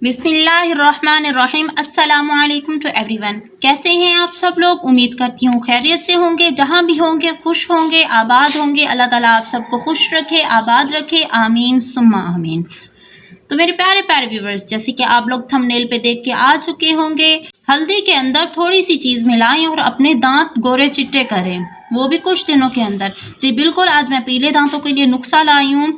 बिस्मिल्लाहिर्रहमानिर्रहीम। अस्सलामुअलैकुम to everyone. कैसे हैं आप सब लोग? उम्मीद करती हूँ खैरियत से होंगे, जहाँ भी होंगे खुश होंगे, आबाद होंगे। अल्लाह ताला आप सबको खुश रखे, आबाद रखे, आमीन सुम्मा आमीन। तो मेरे प्यारे प्यारे व्यूवर्स, जैसे कि आप लोग थंबनेल पे देख के आ चुके होंगे, हल्दी के अंदर थोड़ी सी चीज़ मिलाएं और अपने दांत गोरे चिट्टे करें, वो भी कुछ दिनों के अंदर। जी बिल्कुल, आज मैं पीले दांतों के लिए नुस्खा लाई हूँ।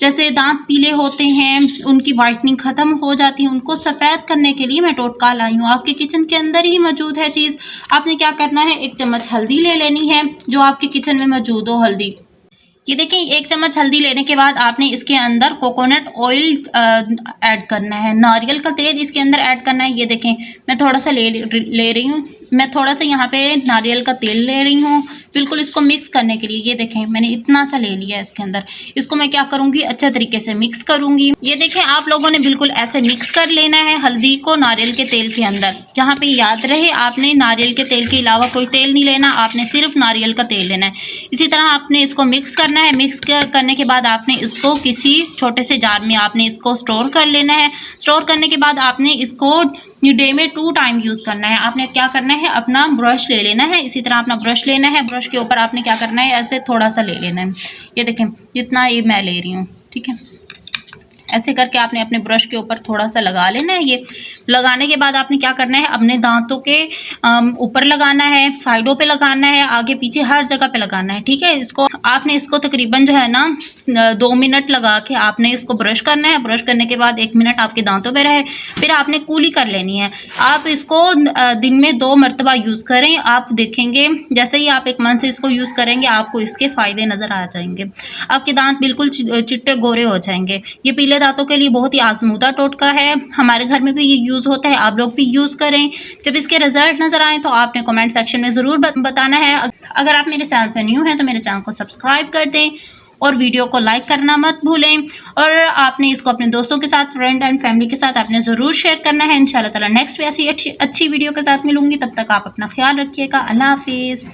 जैसे दांत पीले होते हैं, उनकी वाइटनिंग ख़त्म हो जाती है, उनको सफ़ेद करने के लिए मैं टोटका लाई हूँ। आपके किचन के अंदर ही मौजूद है चीज़। आपने क्या करना है, 1 चम्मच हल्दी ले लेनी है, जो आपके किचन में मौजूद हो हल्दी। ये देखें, 1 चम्मच हल्दी लेने के बाद आपने इसके अंदर कोकोनट ऑयल ऐड करना है, नारियल का तेल इसके अंदर ऐड करना है। ये देखें, मैं थोड़ा सा ले रही हूँ, मैं थोड़ा सा यहाँ पे नारियल का तेल ले रही हूँ, बिल्कुल इसको मिक्स करने के लिए। ये देखें, मैंने इतना सा ले लिया है इसके अंदर। इसको मैं क्या करूँगी, अच्छे तरीके से मिक्स करूँगी। ये देखें, आप लोगों ने बिल्कुल ऐसे मिक्स कर लेना है हल्दी को नारियल के तेल के अंदर। यहाँ पे याद रहे, आपने नारियल के तेल के अलावा कोई तेल नहीं लेना, आपने सिर्फ नारियल का तेल लेना है। इसी तरह आपने इसको मिक्स करना है। मिक्स करने के बाद आपने इसको किसी छोटे से जार में आपने इसको स्टोर कर लेना है। स्टोर करने के बाद आपने इसको डे में 2 टाइम यूज़ करना है। आपने क्या करना है, अपना ब्रश ले लेना है। इसी तरह अपना ब्रश लेना है, ब्रश के ऊपर आपने क्या करना है, ऐसे थोड़ा सा ले लेना है। ये देखें, जितना ये मैं ले रही हूँ, ठीक है। ऐसे करके आपने अपने ब्रश के ऊपर थोड़ा सा लगा लेना है। ये लगाने के बाद आपने क्या करना है, अपने दांतों के ऊपर लगाना है, साइडों पे लगाना है, आगे पीछे हर जगह पे लगाना है, ठीक है। इसको तकरीबन जो है ना 2 मिनट लगा के आपने इसको ब्रश करना है। ब्रश करने के बाद 1 मिनट आपके दांतों पे रहे, फिर आपने कूली कर लेनी है। आप इसको दिन में 2 मरतबा यूज़ करें। आप देखेंगे जैसे ही आप 1 मंथ इसको यूज़ करेंगे, आपको इसके फ़ायदे नज़र आ जाएंगे। आपके दांत बिल्कुल चिट्टे गोरे हो जाएंगे। ये पीले दांतों के लिए बहुत ही आजमूदा टोटका है, हमारे घर में भी ये यूज़ होता है, आप लोग भी यूज़ करें। जब इसके रिजल्ट नज़र आए तो आपने कमेंट सेक्शन में ज़रूर बताना है। अगर आप मेरे चैनल पर न्यू हैं तो मेरे चैनल को सब्सक्राइब कर दें और वीडियो को लाइक करना मत भूलें। और आपने इसको अपने दोस्तों के साथ, फ्रेंड एंड फैमिली के साथ आपने ज़रूर शेयर करना है। इंशाल्लाह ताला नेक्स्ट भी ऐसी अच्छी वीडियो के साथ मिलूंगी। तब तक आप अपना ख्याल रखिएगा। अल्लाह हाफिज़।